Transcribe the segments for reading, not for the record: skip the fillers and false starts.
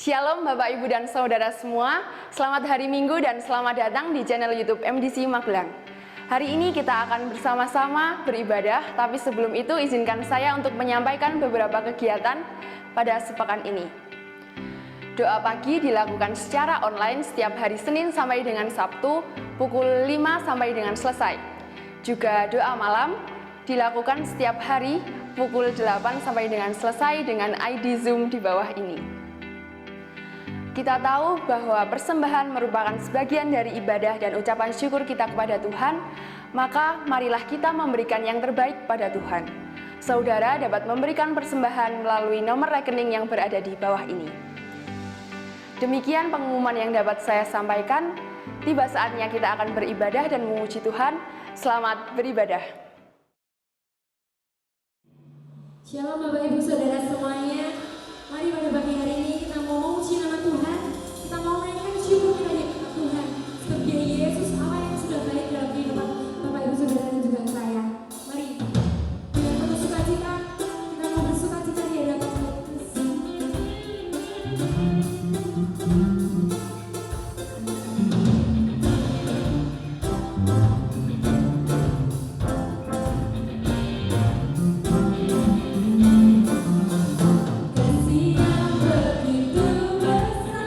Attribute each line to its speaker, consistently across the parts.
Speaker 1: Shalom Bapak Ibu dan Saudara semua, selamat hari Minggu dan selamat datang di channel YouTube MDC Magelang. Hari ini kita akan bersama-sama beribadah, tapi sebelum itu izinkan saya untuk menyampaikan beberapa kegiatan pada sepekan ini. Doa pagi dilakukan secara online setiap hari Senin sampai dengan Sabtu pukul 5 sampai dengan selesai. Juga doa malam dilakukan setiap hari pukul 8 sampai dengan selesai dengan ID Zoom di bawah ini. Kita tahu bahwa persembahan merupakan sebagian dari ibadah dan ucapan syukur kita kepada Tuhan, maka marilah kita memberikan yang terbaik pada Tuhan. Saudara dapat memberikan persembahan melalui nomor rekening yang berada di bawah ini. Demikian pengumuman yang dapat saya sampaikan. Tiba saatnya kita akan beribadah dan memuji Tuhan. Selamat beribadah.
Speaker 2: Shalom Bapak Ibu Saudara semuanya. Mari pada pagi hari ini kita mau memuji nama Tuhan. Kita mau menaikkan syukur kita kepada Tuhan. Seperti Yesus Allah yang sudah baik dalam kehidupan Bapak Ibu Saudara dan juga saya. Mari dengan penuh sukacita kita mau bersukacita di hadapan Kristus. Kasih yang begitu besar.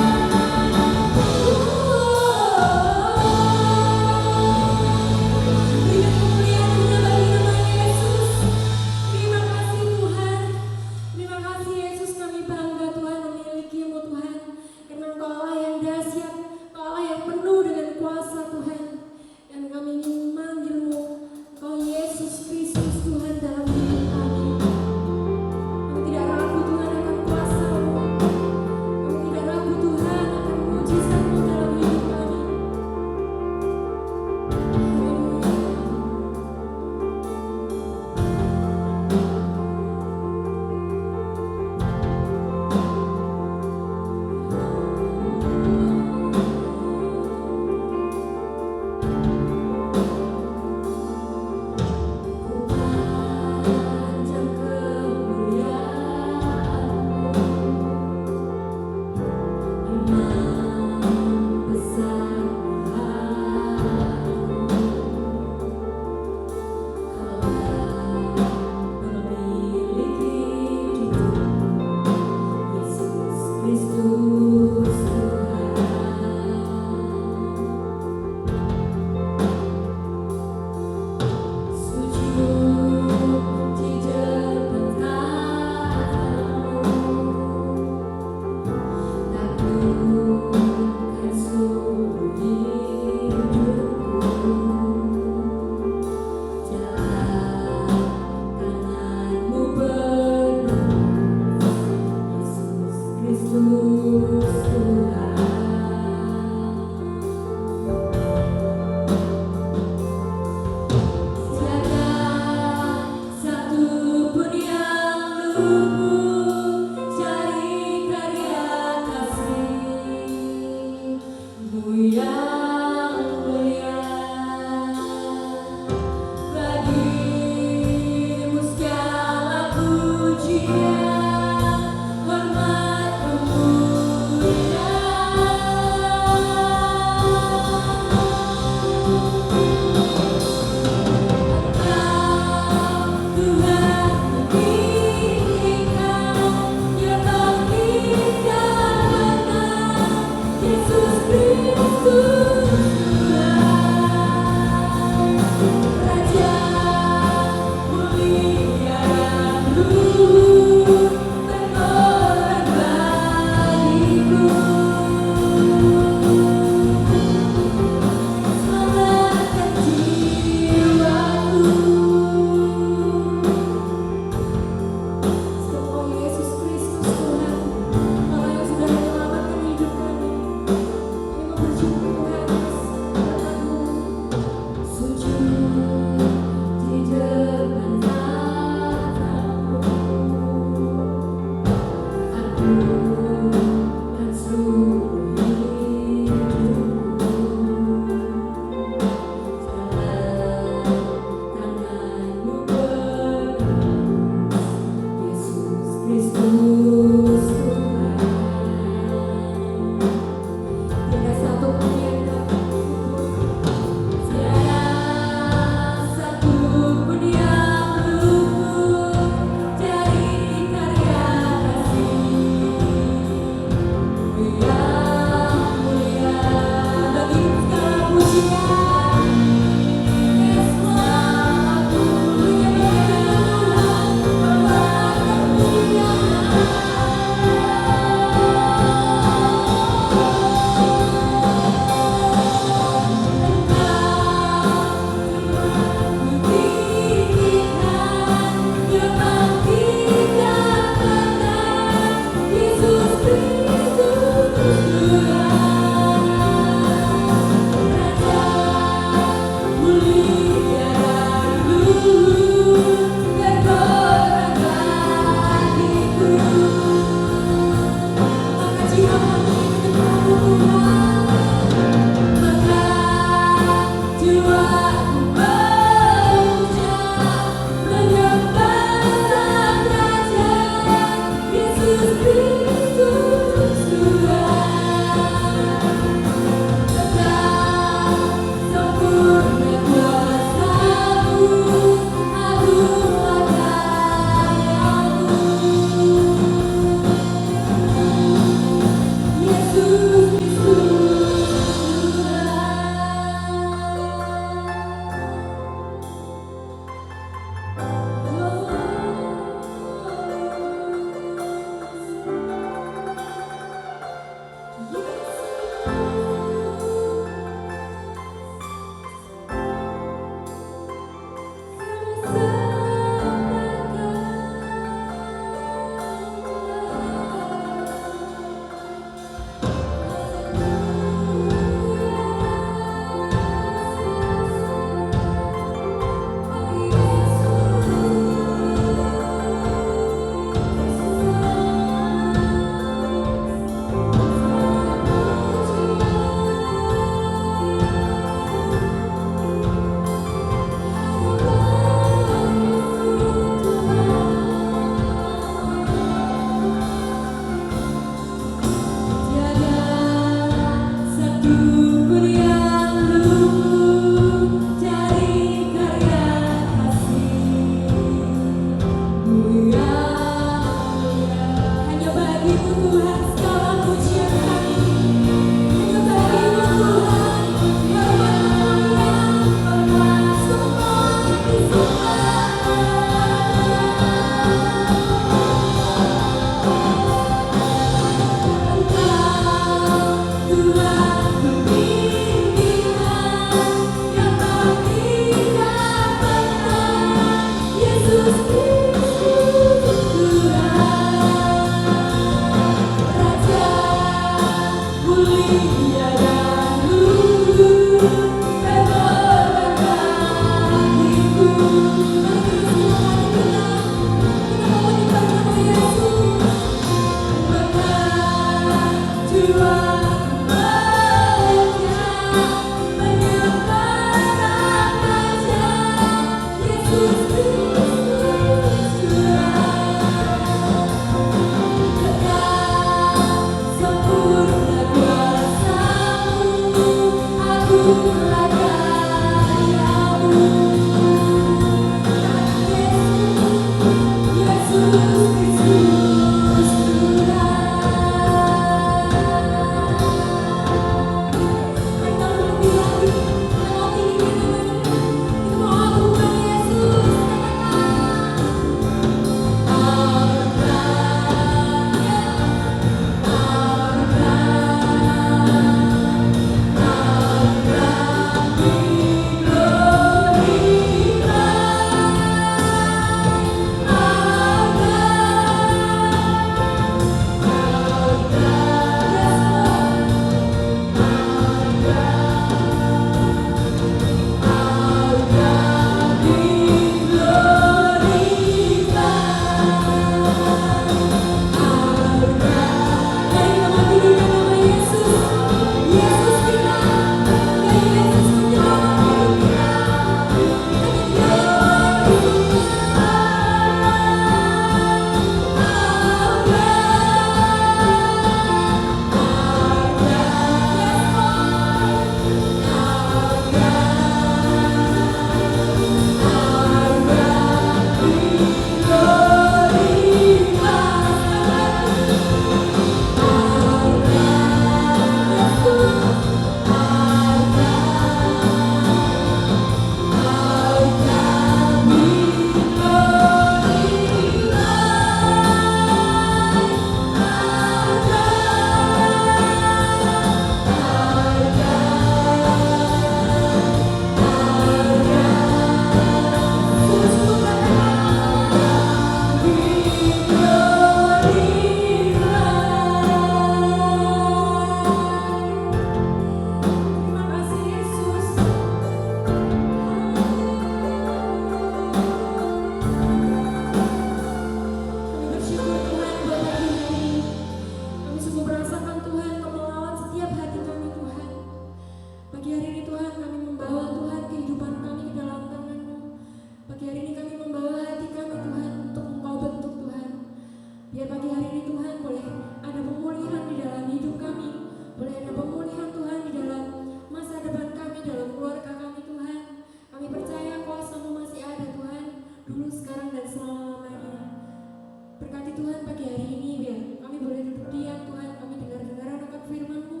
Speaker 2: Tuhan pagi hari ini, biar kami boleh duduk diam Tuhan, kami dengar-dengar akan firman-Mu,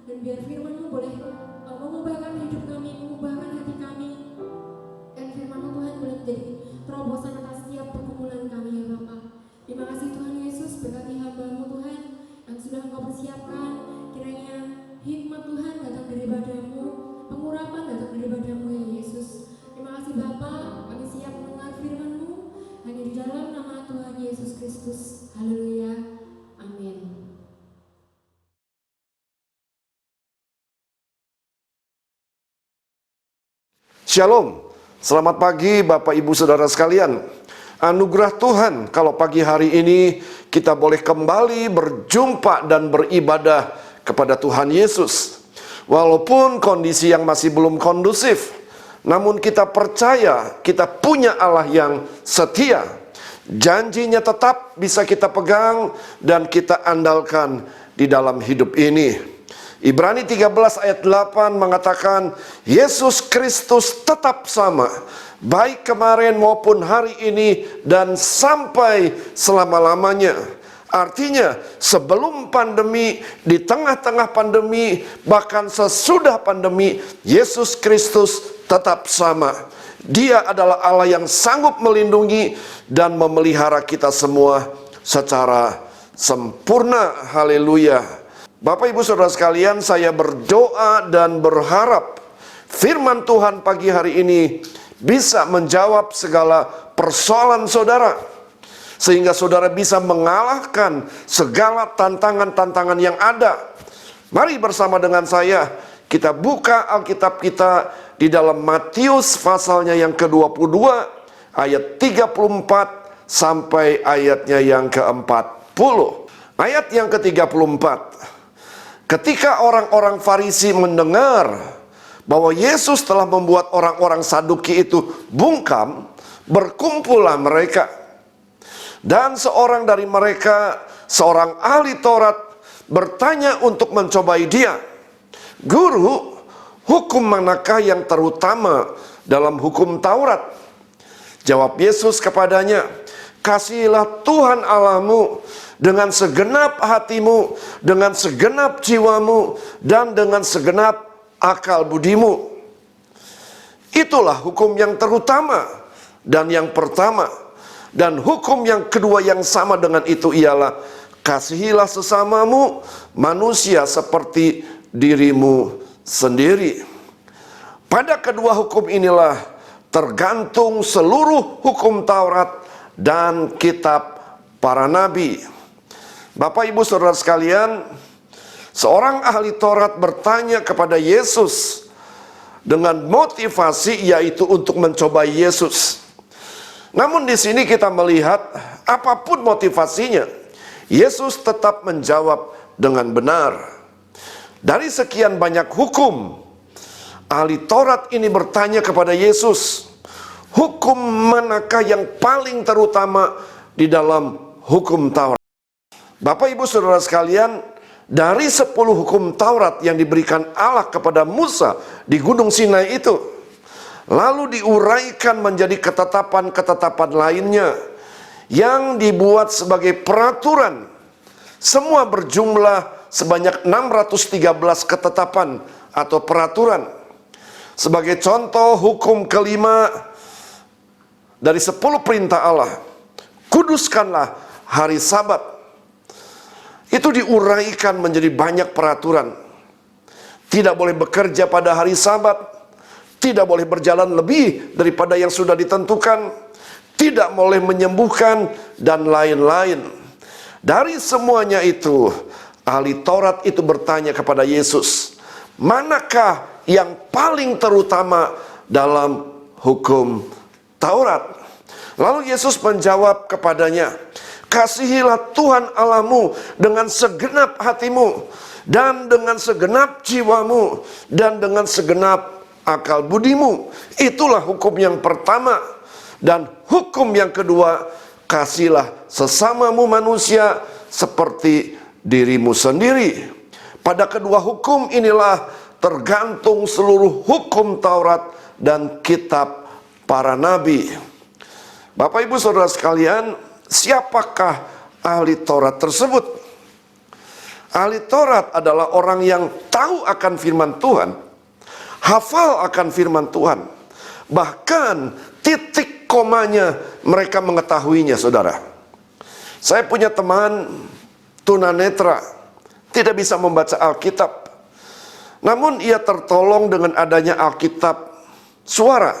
Speaker 2: dan biar firman-Mu boleh mengubahkan hidup kami, mengubahkan hati kami, dan firman-Mu Tuhan boleh menjadi terobosan atas setiap pergumulan kami ya Bapa. Terima kasih Tuhan Yesus, berkati hamba-Mu Tuhan yang sudah Engkau persiapkan, kiranya hikmat Tuhan datang daripada-Mu, pengurapan datang daripada-Mu ya Yesus. Terima kasih Bapa, kami siap mendengar firman-Mu hanya di dalam nama Tuhan Yesus Kristus. Haleluya. Amin.
Speaker 3: Shalom, selamat pagi Bapak Ibu Saudara sekalian. Anugerah Tuhan kalau pagi hari ini kita boleh kembali berjumpa dan beribadah kepada Tuhan Yesus. Walaupun kondisi yang masih belum kondusif, namun kita percaya kita punya Allah yang setia. Janjinya tetap bisa kita pegang dan kita andalkan di dalam hidup ini. Ibrani 13 ayat 8 mengatakan Yesus Kristus tetap sama, baik kemarin maupun hari ini dan sampai selama-lamanya. Artinya sebelum pandemi, di tengah-tengah pandemi, bahkan sesudah pandemi, Yesus Kristus tetap sama. Dia adalah Allah yang sanggup melindungi dan memelihara kita semua secara sempurna. Haleluya. Bapak Ibu Saudara sekalian, saya berdoa dan berharap firman Tuhan pagi hari ini bisa menjawab segala persoalan saudara, sehingga saudara bisa mengalahkan segala tantangan-tantangan yang ada. Mari bersama dengan saya kita buka Alkitab kita di dalam Matius pasalnya yang ke-22 ayat 34 sampai ayatnya yang ke-40. Ayat yang ke-34. Ketika orang-orang Farisi mendengar bahwa Yesus telah membuat orang-orang Saduki itu bungkam, berkumpullah mereka. Dan seorang dari mereka, seorang ahli Taurat, bertanya untuk mencobai dia, "Guru, hukum manakah yang terutama dalam hukum Taurat?" Jawab Yesus kepadanya, "Kasihilah Tuhan Allahmu dengan segenap hatimu, dengan segenap jiwamu, dan dengan segenap akal budimu." Itulah hukum yang terutama dan yang pertama. Dan hukum yang kedua yang sama dengan itu ialah, kasihilah sesamamu manusia seperti dirimu sendiri. Pada kedua hukum inilah tergantung seluruh hukum Taurat dan kitab para nabi. Bapak Ibu Saudara sekalian, seorang ahli Taurat bertanya kepada Yesus dengan motivasi yaitu untuk mencobai Yesus. Namun di sini kita melihat apapun motivasinya, Yesus tetap menjawab dengan benar. Dari sekian banyak hukum, ahli Taurat ini bertanya kepada Yesus, hukum manakah yang paling terutama di dalam hukum Taurat? Bapak Ibu Saudara sekalian, dari 10 hukum Taurat yang diberikan Allah kepada Musa di Gunung Sinai itu, lalu diuraikan menjadi ketetapan-ketetapan lainnya yang dibuat sebagai peraturan. Semua berjumlah sebanyak 613 ketetapan atau peraturan. Sebagai contoh, hukum kelima dari 10 perintah Allah, kuduskanlah hari Sabat. Itu diuraikan menjadi banyak peraturan. Tidak boleh bekerja pada hari Sabat, tidak boleh berjalan lebih daripada yang sudah ditentukan, tidak boleh menyembuhkan, dan lain-lain. Dari semuanya itu, ahli Taurat itu bertanya kepada Yesus, manakah yang paling terutama dalam hukum Taurat? Lalu Yesus menjawab kepadanya, kasihilah Tuhan Allahmu dengan segenap hatimu, dan dengan segenap jiwamu, dan dengan segenap akal budimu. Itulah hukum yang pertama. Dan hukum yang kedua, kasihlah sesamamu manusia seperti dirimu sendiri. Pada kedua hukum inilah tergantung seluruh hukum Taurat dan kitab para nabi. Bapak Ibu Saudara sekalian, siapakah ahli Taurat tersebut. Ahli Taurat adalah orang yang tahu akan firman Tuhan, hafal akan firman Tuhan. Bahkan titik komanya mereka mengetahuinya, saudara. Saya punya teman tunanetra, tidak bisa membaca Alkitab. Namun ia tertolong dengan adanya Alkitab suara.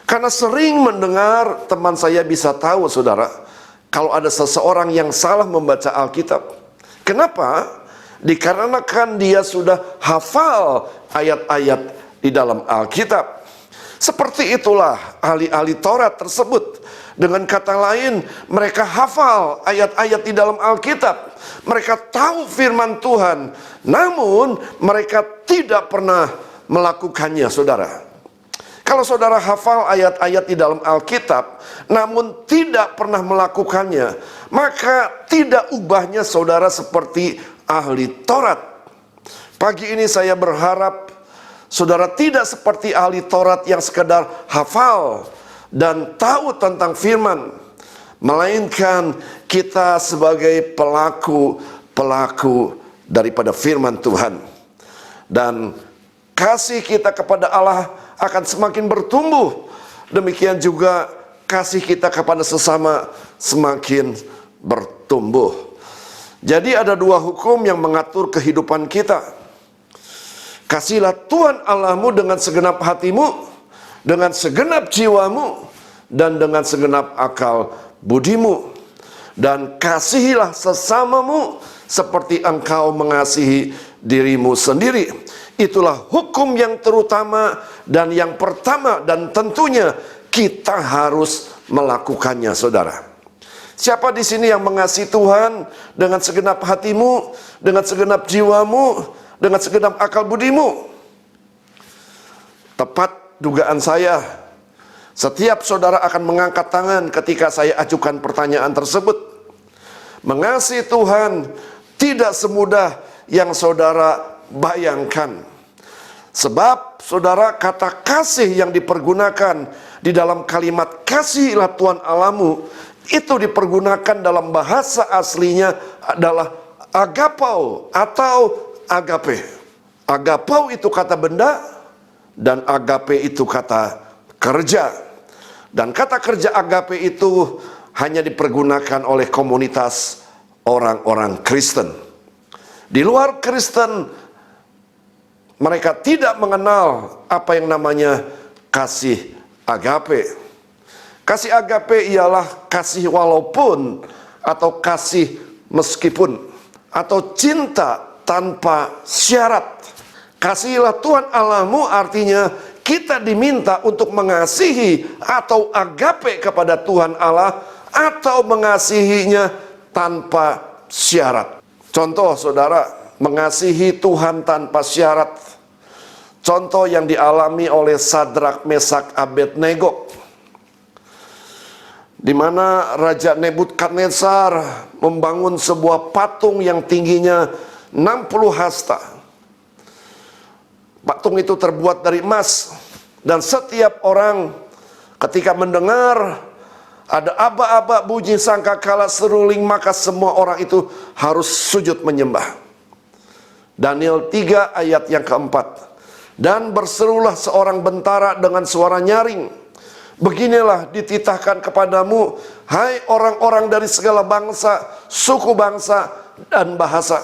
Speaker 3: Karena sering mendengar, teman saya bisa tahu, saudara, kalau ada seseorang yang salah membaca Alkitab. Kenapa? Dikarenakan dia sudah hafal ayat-ayat di dalam Alkitab. Seperti itulah ahli-ahli Taurat tersebut. Dengan kata lain, mereka hafal ayat-ayat di dalam Alkitab. Mereka tahu firman Tuhan, namun mereka tidak pernah melakukannya, saudara. Kalau saudara hafal ayat-ayat di dalam Alkitab, namun tidak pernah melakukannya, maka tidak ubahnya saudara seperti ahli Taurat. Pagi ini saya berharap saudara tidak seperti ahli Taurat yang sekedar hafal dan tahu tentang firman, melainkan kita sebagai pelaku daripada firman Tuhan. Dan kasih kita kepada Allah akan semakin bertumbuh. Demikian juga kasih kita kepada sesama semakin bertumbuh. Jadi ada dua hukum yang mengatur kehidupan kita. Kasihilah Tuhan Allahmu dengan segenap hatimu, dengan segenap jiwamu, dan dengan segenap akal budimu. Dan kasihilah sesamamu seperti engkau mengasihi dirimu sendiri. Itulah hukum yang terutama dan yang pertama, dan tentunya kita harus melakukannya, saudara. Siapa di sini yang mengasihi Tuhan dengan segenap hatimu, dengan segenap jiwamu, dengan segenap akal budimu? Tepat dugaan saya, setiap saudara akan mengangkat tangan ketika saya ajukan pertanyaan tersebut. Mengasihi Tuhan tidak semudah yang saudara bayangkan. Sebab saudara, kata kasih yang dipergunakan di dalam kalimat kasihilah Tuhan Allahmu, itu dipergunakan dalam bahasa aslinya adalah agapau atau agape. Agapau itu kata benda, dan agape itu kata kerja. Dan kata kerja agape itu hanya dipergunakan oleh komunitas orang-orang Kristen. Di luar Kristen, mereka tidak mengenal apa yang namanya kasih agape. Kasih agape ialah kasih walaupun, atau kasih meskipun, atau cinta tanpa syarat. Kasihilah Tuhan Allahmu artinya kita diminta untuk mengasihi atau agape kepada Tuhan Allah, atau mengasihinya tanpa syarat. Contoh, saudara, mengasihi Tuhan tanpa syarat. Contoh yang dialami oleh Sadrak, Mesak, Abednego, di mana Raja Nebukadnezar membangun sebuah patung yang tingginya 60 hasta. Patung itu terbuat dari emas, dan setiap orang ketika mendengar ada aba-aba bunyi sangkakala seruling, maka semua orang itu harus sujud menyembah. Daniel 3 ayat yang keempat. Dan berserulah seorang bentara dengan suara nyaring, beginilah dititahkan kepadamu, hai orang-orang dari segala bangsa, suku bangsa, dan bahasa.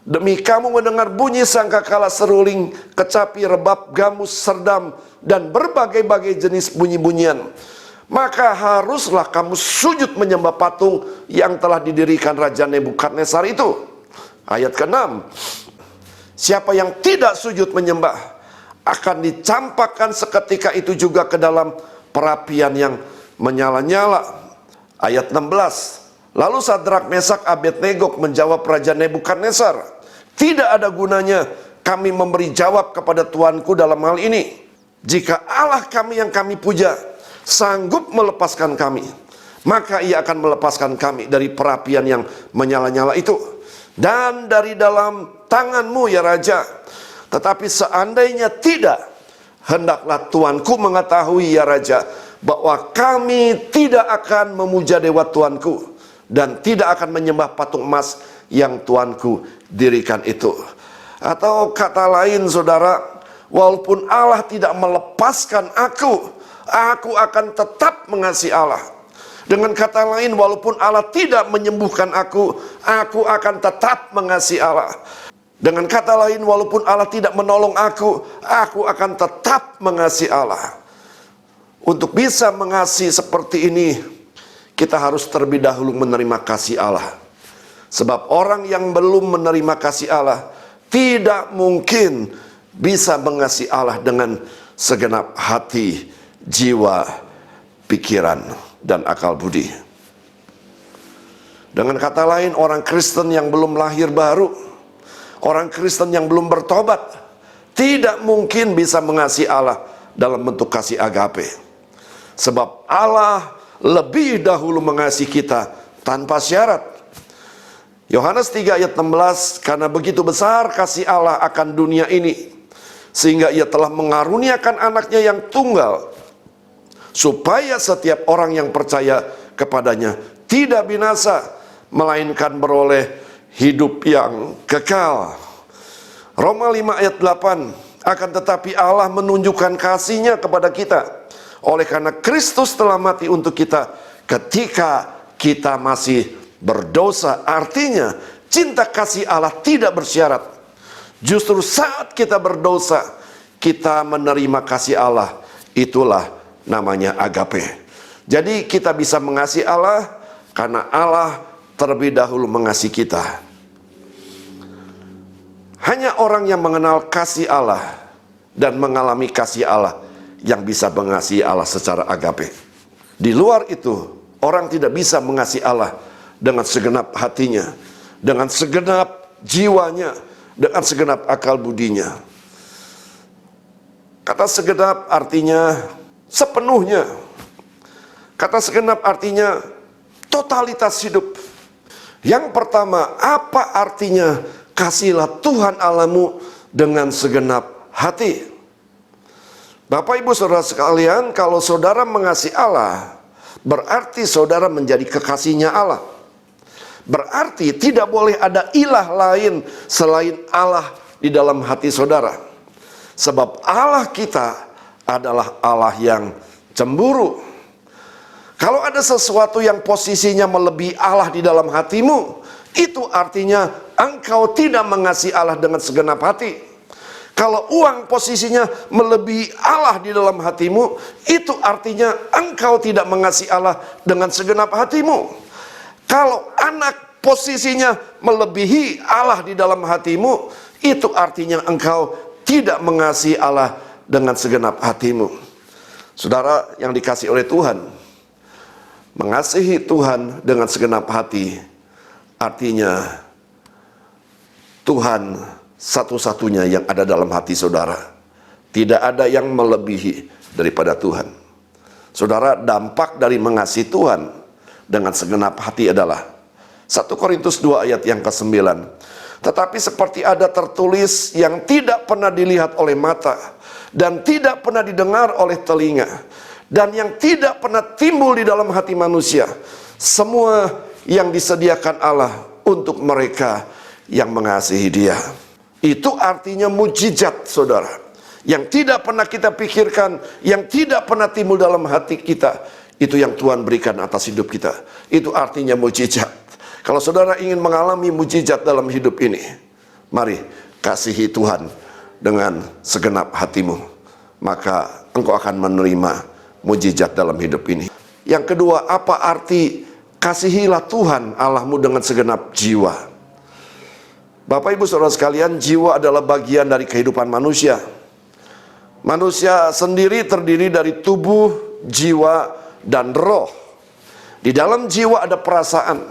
Speaker 3: Demi kamu mendengar bunyi sangkakala seruling, kecapi, rebab, gamus, serdam, dan berbagai-bagai jenis bunyi-bunyian, maka haruslah kamu sujud menyembah patung yang telah didirikan Raja Nebukadnezar itu. Ayat ke-6. Siapa yang tidak sujud menyembah akan dicampakkan seketika itu juga ke dalam perapian yang menyala-nyala. Ayat 16. Lalu Sadrak, Mesak, Abednego menjawab Raja Nebukadnezar, tidak ada gunanya kami memberi jawab kepada Tuanku dalam hal ini. Jika Allah kami yang kami puja sanggup melepaskan kami, maka ia akan melepaskan kami dari perapian yang menyala-nyala itu, dan dari dalam tanganmu ya Raja. Tetapi seandainya tidak, hendaklah Tuanku mengetahui ya Raja, bahwa kami tidak akan memuja dewa Tuanku, dan tidak akan menyembah patung emas yang Tuanku dirikan itu. Atau kata lain saudara, walaupun Allah tidak melepaskan aku akan tetap mengasihi Allah. Dengan kata lain, walaupun Allah tidak menyembuhkan aku akan tetap mengasihi Allah. Dengan kata lain, walaupun Allah tidak menolong aku akan tetap mengasihi Allah. Untuk bisa mengasihi seperti ini, kita harus terlebih dahulu menerima kasih Allah. Sebab orang yang belum menerima kasih Allah tidak mungkin bisa mengasihi Allah dengan segenap hati, jiwa, pikiran, dan akal budi. Dengan kata lain, orang Kristen yang belum lahir baru, orang Kristen yang belum bertobat, tidak mungkin bisa mengasihi Allah dalam bentuk kasih agape. Sebab Allah lebih dahulu mengasihi kita tanpa syarat. Yohanes 3 ayat 16, karena begitu besar kasih Allah akan dunia ini, sehingga ia telah mengaruniakan anaknya yang tunggal, supaya setiap orang yang percaya kepadanya tidak binasa, melainkan beroleh hidup yang kekal. Roma 5 ayat 8, akan tetapi Allah menunjukkan kasih-Nya kepada kita, oleh karena Kristus telah mati untuk kita ketika kita masih berdosa. Artinya cinta kasih Allah tidak bersyarat. Justru saat kita berdosa, kita menerima kasih Allah. Itulah namanya agape. Jadi kita bisa mengasihi Allah karena Allah terlebih dahulu mengasihi kita. Hanya orang yang mengenal kasih Allah dan mengalami kasih Allah yang bisa mengasihi Allah secara agape. Di luar itu, orang tidak bisa mengasihi Allah dengan segenap hatinya, dengan segenap jiwanya, dengan segenap akal budinya. Kata segenap artinya sepenuhnya. Kata segenap artinya totalitas hidup. Yang pertama, apa artinya kasihilah Tuhan Allahmu dengan segenap hati? Bapak ibu saudara sekalian, kalau saudara mengasihi Allah, berarti saudara menjadi kekasihnya Allah. Berarti tidak boleh ada ilah lain selain Allah di dalam hati saudara. Sebab Allah kita adalah Allah yang cemburu. Kalau ada sesuatu yang posisinya melebihi Allah di dalam hatimu, itu artinya engkau tidak mengasihi Allah dengan segenap hati. Kalau uang posisinya melebihi Allah di dalam hatimu, itu artinya engkau tidak mengasihi Allah dengan segenap hatimu. Kalau anak posisinya melebihi Allah di dalam hatimu, itu artinya engkau tidak mengasihi Allah dengan segenap hatimu. Saudara yang dikasihi oleh Tuhan, mengasihi Tuhan dengan segenap hati artinya Tuhan satu-satunya yang ada dalam hati saudara. Tidak ada yang melebihi daripada Tuhan. Saudara, dampak dari mengasihi Tuhan dengan segenap hati adalah 1 Korintus 2 ayat yang ke-9. Tetapi seperti ada tertulis yang tidak pernah dilihat oleh mata, dan tidak pernah didengar oleh telinga, dan yang tidak pernah timbul di dalam hati manusia, semua yang disediakan Allah untuk mereka yang mengasihi Dia. Itu artinya mujizat, saudara, yang tidak pernah kita pikirkan, yang tidak pernah timbul dalam hati kita. Itu yang Tuhan berikan atas hidup kita. Itu artinya mujizat. Kalau saudara ingin mengalami mujizat dalam hidup ini, mari kasihi Tuhan dengan segenap hatimu, maka engkau akan menerima mujizat dalam hidup ini. Yang kedua, apa arti kasihilah Tuhan Allahmu dengan segenap jiwa? Bapak ibu saudara sekalian, jiwa adalah bagian dari kehidupan manusia. Manusia sendiri terdiri dari tubuh, jiwa, dan roh. Di dalam jiwa ada perasaan,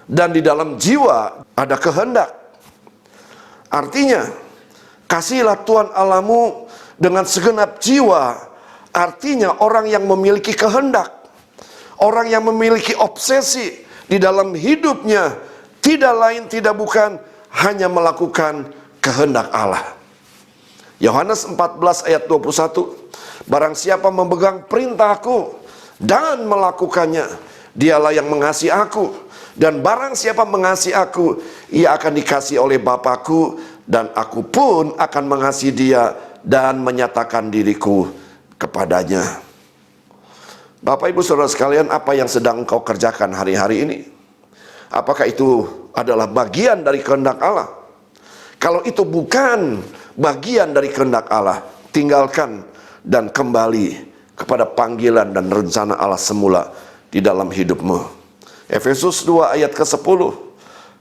Speaker 3: dan di dalam jiwa ada kehendak. Artinya, kasihilah Tuhan Allahmu dengan segenap jiwa, artinya orang yang memiliki kehendak, orang yang memiliki obsesi di dalam hidupnya, tidak lain tidak bukan hanya melakukan kehendak Allah. Yohanes 14 ayat 21, barang siapa memegang perintahku dan melakukannya, dialah yang mengasihi aku. Dan barang siapa mengasihi aku, ia akan dikasihi oleh Bapa-Ku, dan aku pun akan mengasihi dia dan menyatakan diriku kepadanya. Bapak, Ibu, Saudara sekalian, apa yang sedang engkau kerjakan hari-hari ini? Apakah itu adalah bagian dari kehendak Allah? Kalau itu bukan bagian dari kehendak Allah, tinggalkan dan kembali kepada panggilan dan rencana Allah semula di dalam hidupmu. Efesus 2 ayat ke-10.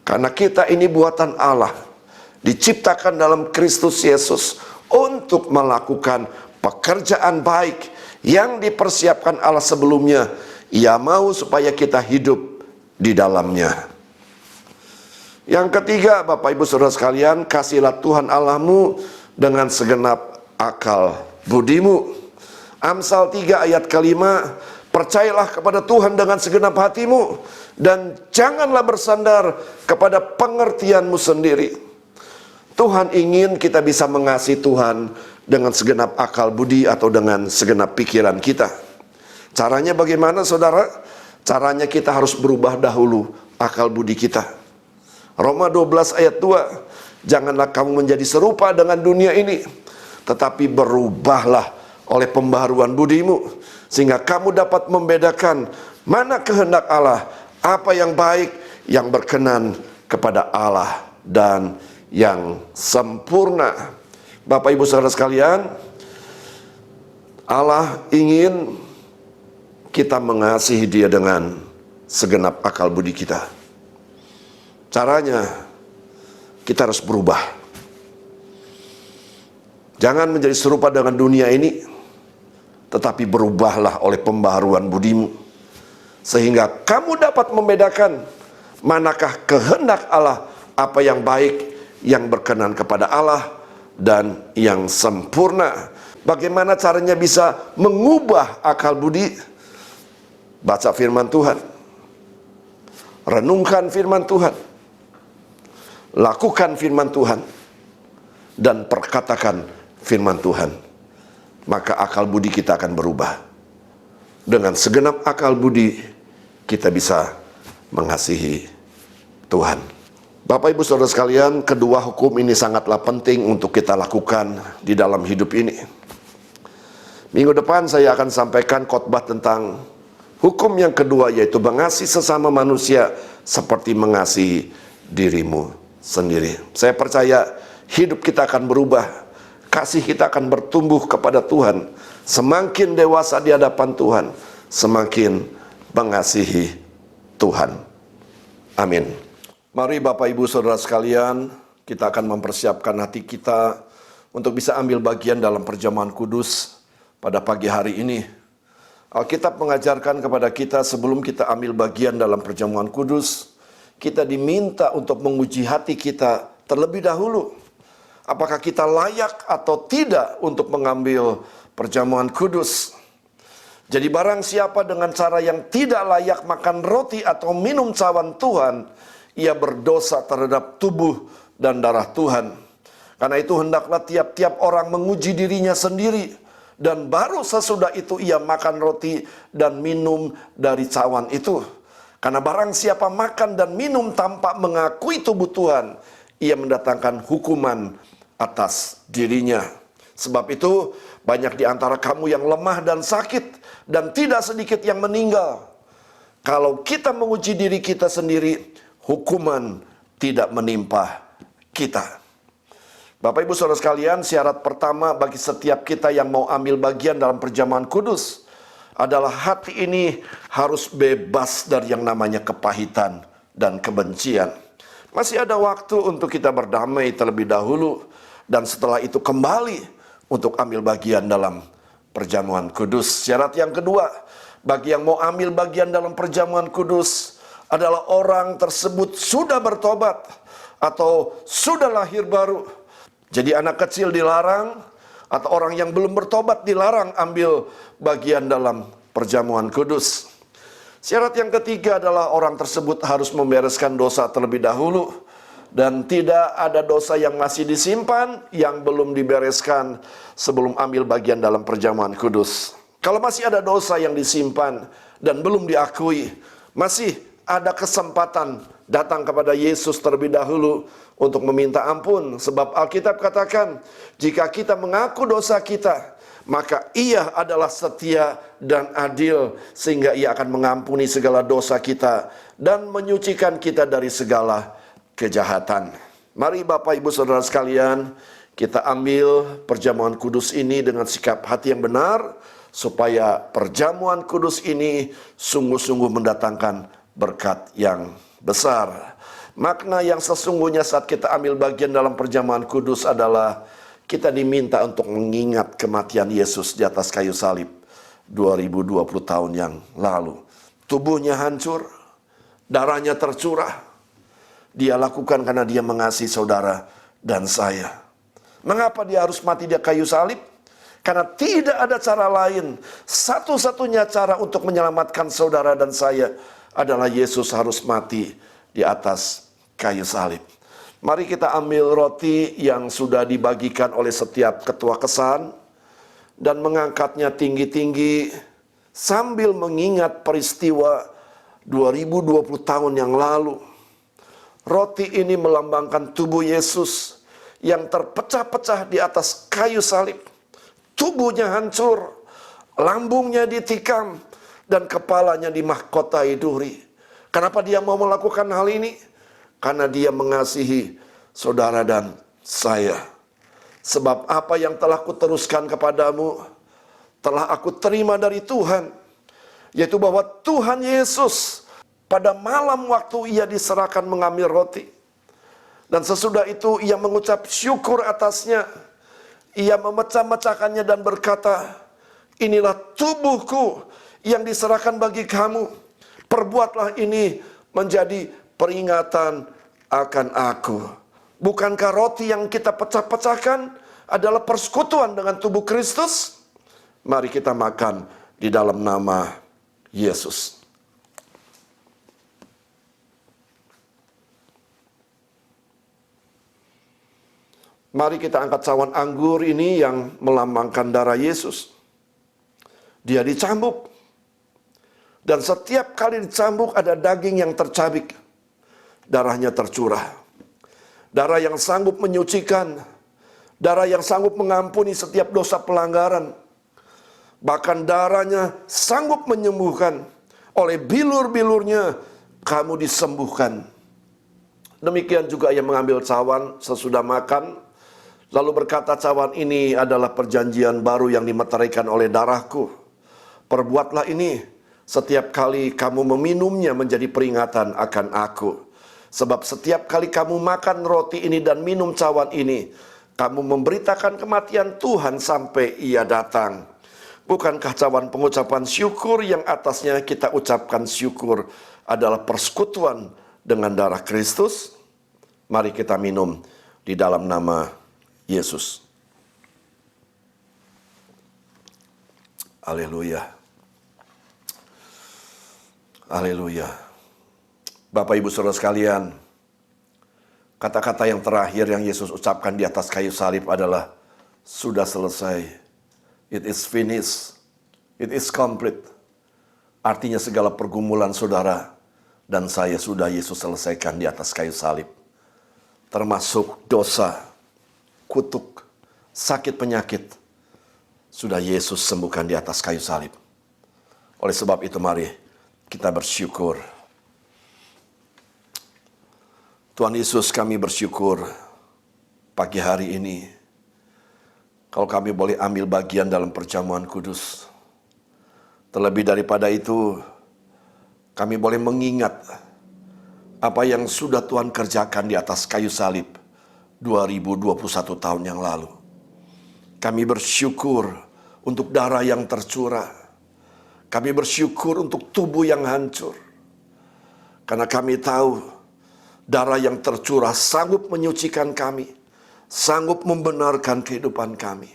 Speaker 3: Karena kita ini buatan Allah, diciptakan dalam Kristus Yesus untuk melakukan pekerjaan baik yang dipersiapkan Allah sebelumnya. Ia mau supaya kita hidup di dalamnya. Yang ketiga, Bapak, Ibu, Saudara sekalian, kasihilah Tuhan Allahmu dengan segenap akal budimu. Amsal 3 ayat ke-5, percayalah kepada Tuhan dengan segenap hatimu, dan janganlah bersandar kepada pengertianmu sendiri. Tuhan ingin kita bisa mengasihi Tuhan dengan segenap akal budi atau dengan segenap pikiran kita. Caranya bagaimana, saudara? Caranya kita harus berubah dahulu akal budi kita. Roma 12 ayat 2, janganlah kamu menjadi serupa dengan dunia ini, tetapi berubahlah oleh pembaharuan budimu, sehingga kamu dapat membedakan mana kehendak Allah, apa yang baik, yang berkenan kepada Allah, dan yang sempurna. Bapak, Ibu, Saudara sekalian, Allah ingin kita mengasihi Dia dengan segenap akal budi kita. Caranya, kita harus berubah. Jangan menjadi serupa dengan dunia ini, tetapi berubahlah oleh pembaharuan budimu, sehingga kamu dapat membedakan manakah kehendak Allah, apa yang baik, yang berkenan kepada Allah, dan yang sempurna. Bagaimana caranya bisa mengubah akal budi? Baca firman Tuhan, renungkan firman Tuhan, lakukan firman Tuhan, dan perkatakan firman Tuhan. Maka akal budi kita akan berubah. Dengan segenap akal budi, kita bisa mengasihi Tuhan. Bapak, Ibu, Saudara sekalian, kedua hukum ini sangatlah penting untuk kita lakukan di dalam hidup ini. Minggu depan saya akan sampaikan khotbah tentang hukum yang kedua, yaitu mengasihi sesama manusia seperti mengasihi dirimu sendiri. Saya percaya hidup kita akan berubah. Kasih kita akan bertumbuh kepada Tuhan. Semakin dewasa di hadapan Tuhan, semakin mengasihi Tuhan. Amin. Mari Bapak, Ibu, Saudara sekalian, kita akan mempersiapkan hati kita untuk bisa ambil bagian dalam perjamuan kudus pada pagi hari ini. Alkitab mengajarkan kepada kita sebelum kita ambil bagian dalam perjamuan kudus, kita diminta untuk menguji hati kita terlebih dahulu. Apakah kita layak atau tidak untuk mengambil perjamuan kudus? Jadi barang siapa dengan cara yang tidak layak makan roti atau minum cawan Tuhan, ia berdosa terhadap tubuh dan darah Tuhan. Karena itu hendaklah tiap-tiap orang menguji dirinya sendiri, dan baru sesudah itu ia makan roti dan minum dari cawan itu. Karena barang siapa makan dan minum tanpa mengakui tubuh Tuhan, ia mendatangkan hukuman atas dirinya. Sebab itu banyak di antara kamu yang lemah dan sakit, dan tidak sedikit yang meninggal. Kalau kita menguji diri kita sendiri, hukuman tidak menimpa kita. Bapak, Ibu, Saudara sekalian, syarat pertama bagi setiap kita yang mau ambil bagian dalam perjamuan kudus adalah hati ini harus bebas dari yang namanya kepahitan dan kebencian. Masih ada waktu untuk kita berdamai terlebih dahulu, dan setelah itu kembali untuk ambil bagian dalam perjamuan kudus. Syarat yang kedua, bagi yang mau ambil bagian dalam perjamuan kudus adalah orang tersebut sudah bertobat atau sudah lahir baru. Jadi anak kecil dilarang, atau orang yang belum bertobat dilarang ambil bagian dalam perjamuan kudus. Syarat yang ketiga adalah orang tersebut harus membereskan dosa terlebih dahulu, dan tidak ada dosa yang masih disimpan yang belum dibereskan sebelum ambil bagian dalam perjamuan kudus. Kalau masih ada dosa yang disimpan dan belum diakui, masih ada kesempatan datang kepada Yesus terlebih dahulu untuk meminta ampun. Sebab Alkitab katakan, jika kita mengaku dosa kita, maka Ia adalah setia dan adil, sehingga Ia akan mengampuni segala dosa kita dan menyucikan kita dari segala kejahatan. Mari Bapak Ibu Saudara sekalian, kita ambil perjamuan kudus ini dengan sikap hati yang benar, supaya perjamuan kudus ini sungguh-sungguh mendatangkan berkat yang besar. Makna yang sesungguhnya saat kita ambil bagian dalam perjamuan kudus adalah kita diminta untuk mengingat kematian Yesus di atas kayu salib 2020 tahun yang lalu. Tubuhnya hancur, darahnya tercurah. Dia lakukan karena dia mengasihi saudara dan saya. Mengapa dia harus mati di kayu salib? Karena tidak ada cara lain. Satu-satunya cara untuk menyelamatkan saudara dan saya adalah Yesus harus mati di atas kayu salib. Mari kita ambil roti yang sudah dibagikan oleh setiap ketua kesan dan mengangkatnya tinggi-tinggi sambil mengingat peristiwa 2020 tahun yang lalu. Roti ini melambangkan tubuh Yesus yang terpecah-pecah di atas kayu salib. Tubuhnya hancur, lambungnya ditikam, dan kepalanya dimahkotai duri. Kenapa dia mau melakukan hal ini? Karena dia mengasihi saudara dan saya. Sebab apa yang telah kuteruskan kepadamu, telah aku terima dari Tuhan. Yaitu bahwa Tuhan Yesus pada malam waktu ia diserahkan mengambil roti. Dan sesudah itu ia mengucap syukur atasnya. Ia memecah-mecahkannya dan berkata, inilah tubuhku yang diserahkan bagi kamu. Perbuatlah ini menjadi peringatan akan aku. Bukankah roti yang kita pecah-pecahkan adalah persekutuan dengan tubuh Kristus? Mari kita makan di dalam nama Yesus. Mari kita angkat cawan anggur ini yang melambangkan darah Yesus. Dia dicambuk. Dan setiap kali dicambuk ada daging yang tercabik. Darahnya tercurah. Darah yang sanggup menyucikan. Darah yang sanggup mengampuni setiap dosa pelanggaran. Bahkan darahnya sanggup menyembuhkan. Oleh bilur-bilurnya kamu disembuhkan. Demikian juga ia mengambil cawan sesudah makan. Lalu berkata, cawan ini adalah perjanjian baru yang dimeteraikan oleh darahku. Perbuatlah ini setiap kali kamu meminumnya menjadi peringatan akan aku. Sebab setiap kali kamu makan roti ini dan minum cawan ini, kamu memberitakan kematian Tuhan sampai ia datang. Bukankah cawan pengucapan syukur yang atasnya kita ucapkan syukur adalah persekutuan dengan darah Kristus? Mari kita minum di dalam nama Yesus. Haleluya. Haleluya. Bapak Ibu Saudara sekalian, kata-kata yang terakhir yang Yesus ucapkan di atas kayu salib adalah sudah selesai. It is finished. It is complete. Artinya segala pergumulan saudara dan saya sudah Yesus selesaikan di atas kayu salib. Termasuk dosa, kutuk, sakit penyakit, sudah Yesus sembuhkan di atas kayu salib. Oleh sebab itu mari kita bersyukur. Tuhan Yesus, kami bersyukur pagi hari ini kalau kami boleh ambil bagian dalam perjamuan kudus. Terlebih daripada itu, kami boleh mengingat apa yang sudah Tuhan kerjakan di atas kayu salib 2021 tahun yang lalu. Kami bersyukur untuk darah yang tercurah. Kami bersyukur untuk tubuh yang hancur. Karena kami tahu darah yang tercurah sanggup menyucikan kami, sanggup membenarkan kehidupan kami.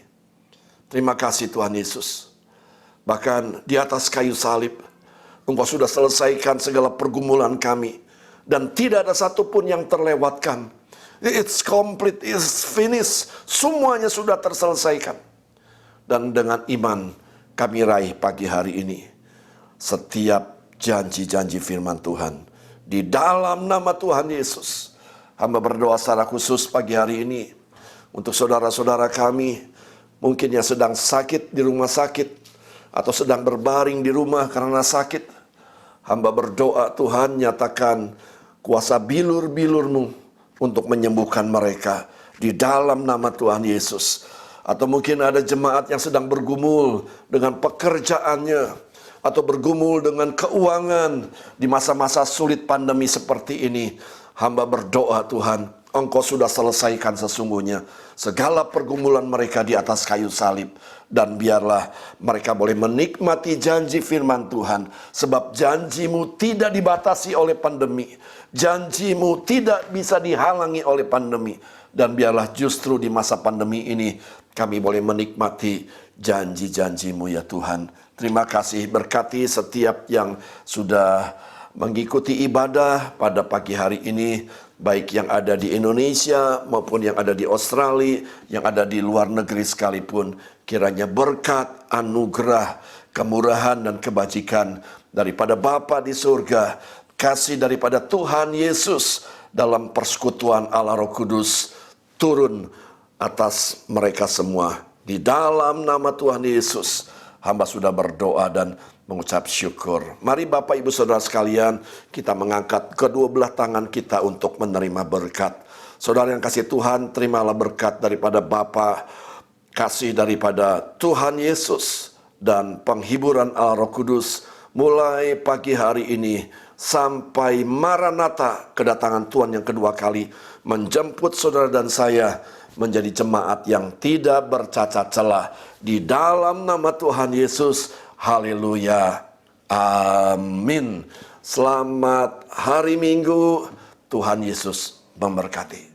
Speaker 3: Terima kasih Tuhan Yesus. Bahkan di atas kayu salib, Engkau sudah selesaikan segala pergumulan kami. Dan tidak ada satupun yang terlewatkan. It's complete, it's finished. Semuanya sudah terselesaikan. Dan dengan iman kami raih pagi hari ini setiap janji-janji firman Tuhan Di dalam nama Tuhan Yesus, hamba berdoa secara khusus pagi hari ini untuk saudara-saudara kami, mungkin yang sedang sakit di rumah sakit, atau sedang berbaring di rumah karena sakit. Hamba berdoa, Tuhan nyatakan kuasa bilur-bilur-Mu untuk menyembuhkan mereka di dalam nama Tuhan Yesus. Atau mungkin ada jemaat yang sedang bergumul dengan pekerjaannya, atau bergumul dengan keuangan di masa-masa sulit pandemi seperti ini. Hamba berdoa, Tuhan, Engkau sudah selesaikan sesungguhnya segala pergumulan mereka di atas kayu salib. Dan biarlah mereka boleh menikmati janji firman Tuhan. Sebab janji-Mu tidak dibatasi oleh pandemi. Janji-Mu tidak bisa dihalangi oleh pandemi. Dan biarlah justru di masa pandemi ini kami boleh menikmati janji-janji-Mu ya Tuhan. Terima kasih, berkati setiap yang sudah mengikuti ibadah pada pagi hari ini, baik yang ada di Indonesia maupun yang ada di Australia, yang ada di luar negeri sekalipun. Kiranya berkat, anugerah, kemurahan dan kebajikan daripada Bapa di surga, kasih daripada Tuhan Yesus dalam persekutuan Allah Roh Kudus turun atas mereka semua. Di dalam nama Tuhan Yesus, hamba sudah berdoa dan mengucap syukur. Mari Bapak Ibu Saudara sekalian, kita mengangkat kedua belah tangan kita untuk menerima berkat. Saudara yang kasih Tuhan, terimalah berkat daripada Bapa, kasih daripada Tuhan Yesus, dan penghiburan Allah Roh Kudus mulai pagi hari ini sampai Maranatha, kedatangan Tuhan yang kedua kali, menjemput saudara dan saya menjadi jemaat yang tidak bercacat celah. Di dalam nama Tuhan Yesus, haleluya, amin. Selamat hari Minggu, Tuhan Yesus memberkati.